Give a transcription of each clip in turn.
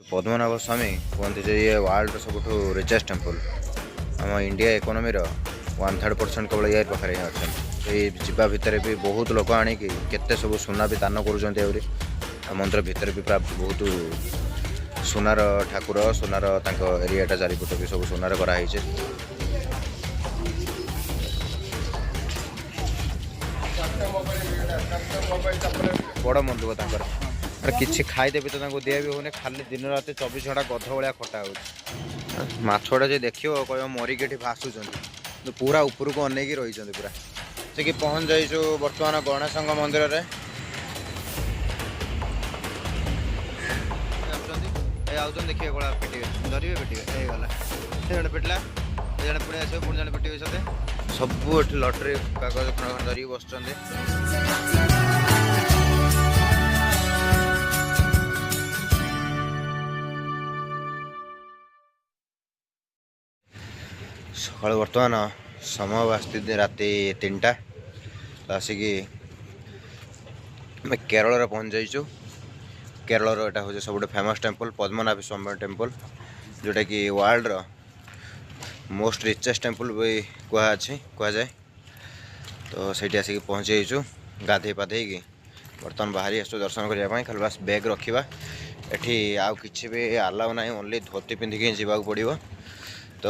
पद्मनाभ स्वामी कहते जे ये वर्ल्ड सब रिचेस्ट टेम्पल आम इंडिया इकोनॉमी रो 1/3% केवल यार पाखे ही अच्छा जावा भितर भी बहुत लोक आणिकी केते सब सुना भी दान कर मंदिर भितर भी प्राय बहुत सुनार ठाकुर सुनार एरियाटा चारिपट भी सब सुनार कराई बड़ मंदिर किसी खाईदेवी तो दिया भी होने खाली दिन रात 24 घंटा गध भाया खटा हो माछटा जो देख कह मरिकी भासुच्च पूरा उपरक अनेक रही पूरा से कि पहुँच जाइछु बर्तमान गणेश मंदिर में देखिए कड़ा पेटे धरवे पेटे गला जन पेटला जन पुणी आस पुणी जन पेटे सब लटरी कागज खंड धरिकी बस सका बर्तमान समय बास्ती राति 3टा आसिकी केरल पहुँच जाइछु केरल एटा हूँ सब फेमस टेम्पल पद्मनाभ स्वामी टेम्पल जोटा कि वर्ल्ड मोस्ट रिचेस्ट टेम्पल भी कहुए तो सही आसिक पहुँची जाइछु गाधे पाधे बर्तमान बाहरी आसु दर्शन करने खाली बास बैग रखा एठी आउ किछि भी अलाउ ना ओनली धोती पिंधिकी जावाक पड़ो तो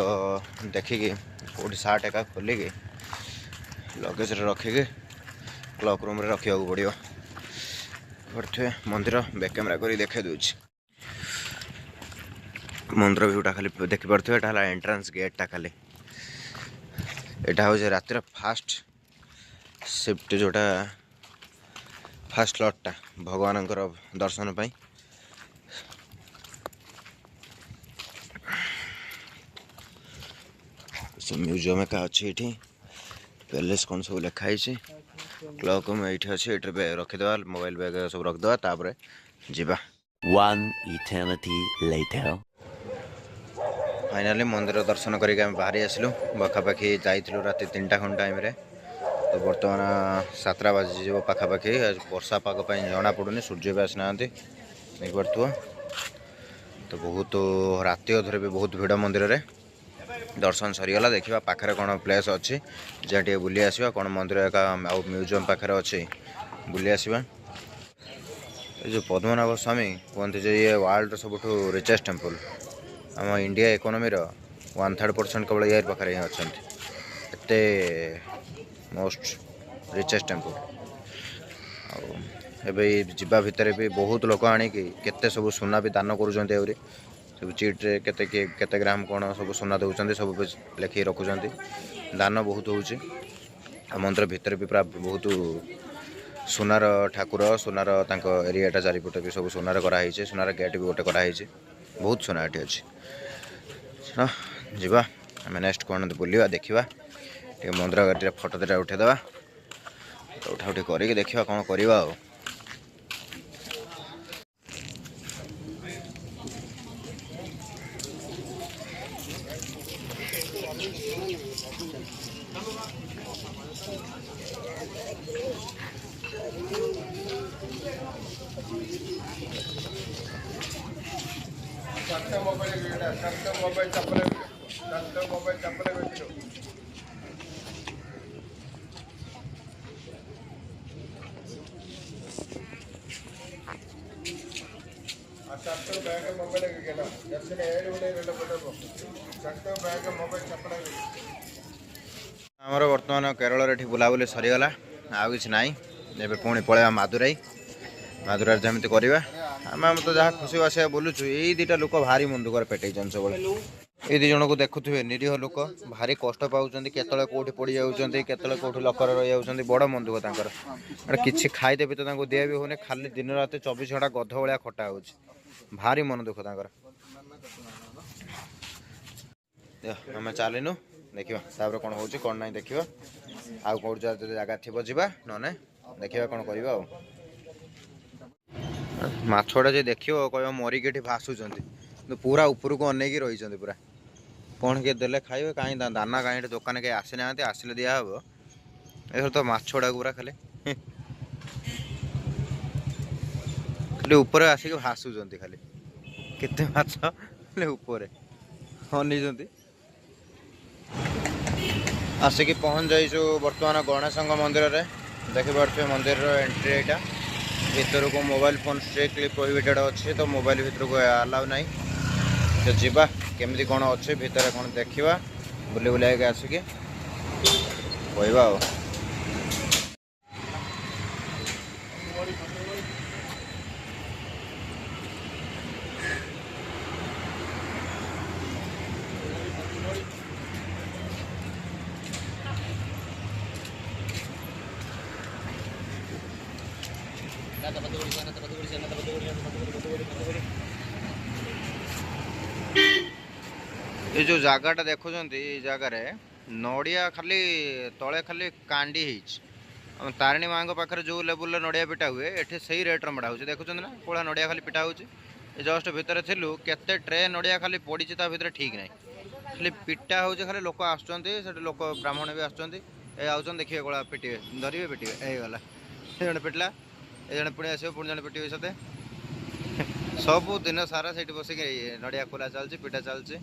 देखिकी कौटी सार्ट एका खोलिकी लगेज रखिकी क्लॉक रूम रे रखा पड़ो पड़े मंदिर बैक कैमेरा कर देखा दूसरी मंदिर भ्यूटा खाली देखिपे यहाँ एंट्रांस गेटा खाली यहाँ हूँ रातिर फास्ट शिफ्ट जोटा फास्ट लॉटटा भगवान दर्शन पाई म्यूजियम का अच्छी ये पैलेस कौन सब लिखाई क्लॉक रूम ये अच्छे ये रखीदे मोबाइल बैग सब रखीदे तापर जीवा 1 eternity later फाइनाली मंदिर दर्शन करके बाहरी आसलु पाखापाखि जाइलु राति 3टा खंड टाइम रे तो बर्तमान 7टा बाजी पाखापाखि वर्षा पाग जना पड़ूनी सूर्य भी आसना देख पार तो बहुत राति अधरे भी बहुत भिड़ मंदिर रे दर्शन सरीगला देखा पाखे कौन प्लेस अच्छी जहाँ टे बुली आसवा कौन मंदिर एका म्यूजियम पाखे अच्छे बुली आसवा जो पद्मनाभ स्वामी कहते जे ये वर्ल्ड सब रिचेस्ट टेम्पल आम इंडिया इकोनॉमी रो 1/3% केवल यार पाखे ही अच्छा मोस्ट रिचेस्ट टेम्पल जावा भितर भी बहुत लोक आणिकी केते सब सुना भी दान कर सब चिट्रे केते ग्राम कौन सब सुना दौरान सब लिखिक रखुच्च दान बहुत हो मंदिर भितर भी प्राय बहुत सुनार ठाकुर सुनार एरियाटा चारिपट भी सब सुनार कराई सुनार गेट भी गोटे कराई बहुत सुना ये अच्छी जावा आम नेक्स्ट कौन बुलवा देखा मंदिर गाड़ी फोटो दुटा उठेदेवा तो उठा उठी करके देखा कौन करवा मोबाइल चप्पल आमर बर्तमान केरल बुलाबुली सरीगला आउ कि ना पुणी पलैया मादुराई मादुराई जमी करवा आम तो जहाँ खुशी बासी बोलुचु यही 2टा लोक भारी मन दुखर पेटे सब ये 2 जन को देखुए निरीह लोक भारी कष्ट पाँच केतले कौटी पड़ जाऊँच केतले कौटी लकर रही बड़ मन दुख किसी खाईदेवी तो दिया भी होने खाली दिन रात 24 घंटा गध भाया खटा हो भारी मन दुख आम चलनु देखा कौन हो कौन ना देखा आउ कौट जगह थी जा ना देखा कौन करवा माछटा जो देख कह मरिकी भासुच्च पूरा उपरक अनेक रही पूरा कौन किए देले खाइबे कहीं दाना कहीं दुकान कहीं आसी ना आसिले दिहब ये तो माछड़ा पूरा खाली खाली ऊपर आसिक भासुच्च खाली केते माछ ऊपर अनेइछन्ति आसिक पहुँच जाइछु बर्तमान गणेश मंदिर रे देखि पार्थे मंदिर एंट्री एटा भीतर को मोबाइल फोन स्ट्रिक्टली प्रोहिबिटेड अच्छे तो मोबाइल भीतर को अलाउ नहीं तो जीवा केमती कौन अच्छे भितर कौन देखा बुले बुला आसिक कहवा ये जो जगहटा देखुं जगार नड़िया खाली तले खाली कांडी तारिणी माँ पाखे जो लेवल नड़िया पिटा हुए ये से रेट्र मड़ा हो देखुं ना कोड़ा नड़िया खाली पिटा हो जस्ट भितर थिलु केते ट्रे नड़िया खाली पड़ी भितर ठीक ना खाली पिटा हो खाली लोक आसुँच लोक ब्राह्मण भी आसुँच आउन देखिए कोड़ा पिटे धरवे पिटे गला जड़े पिटला ये जड़े पुणी आस पुणी जड़े पिटे सते सब दिन सारा से बसिक नड़िया खोला चलती पिटा चलती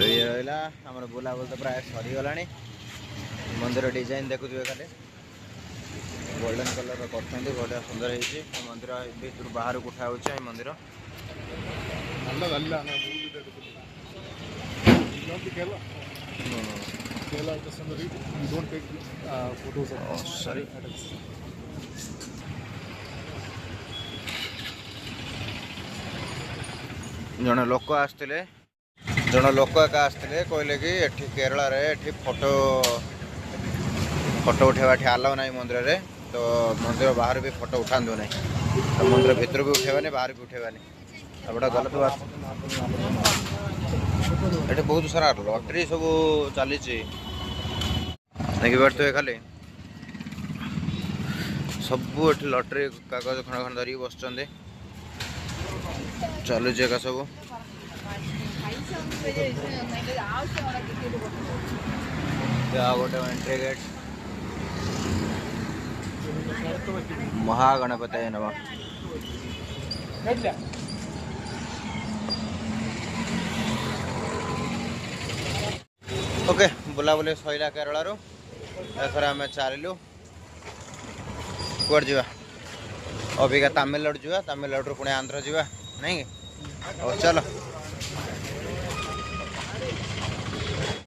ये रहा आम बुलाबुल तो प्राय सरीगला मंदिर डिजाइन देखुए खाली गोल्डन कलर कर बढ़िया सुंदर है मंदिर भर बाहर को उठा हो मंदिर जड़े लोक आसते जन लोक एका आसते कहले कि एठी केरला रे एठी फोटो फोटो उठेवा आलाउ ना मंदिर रे तो मंदिर बाहर भी फोटो उठातु ना तो मंदिर भीतर भी उठेबानी बाहर भी उठेबानी एपटा गल तो ये बहुत सारा लटरी सब चली देखी पारे खाली सबू ये लटरी कागज खंड खंड धरिक बस चलुच एका सब गोटे एंट्री गेट महागणपति नमः ओके बुलाबुली सैला केरल एथर आम चलू कौट जा अबिका तमिलनाडु जा तमिलनाडु पुणी आंध्र जा नहीं चलो।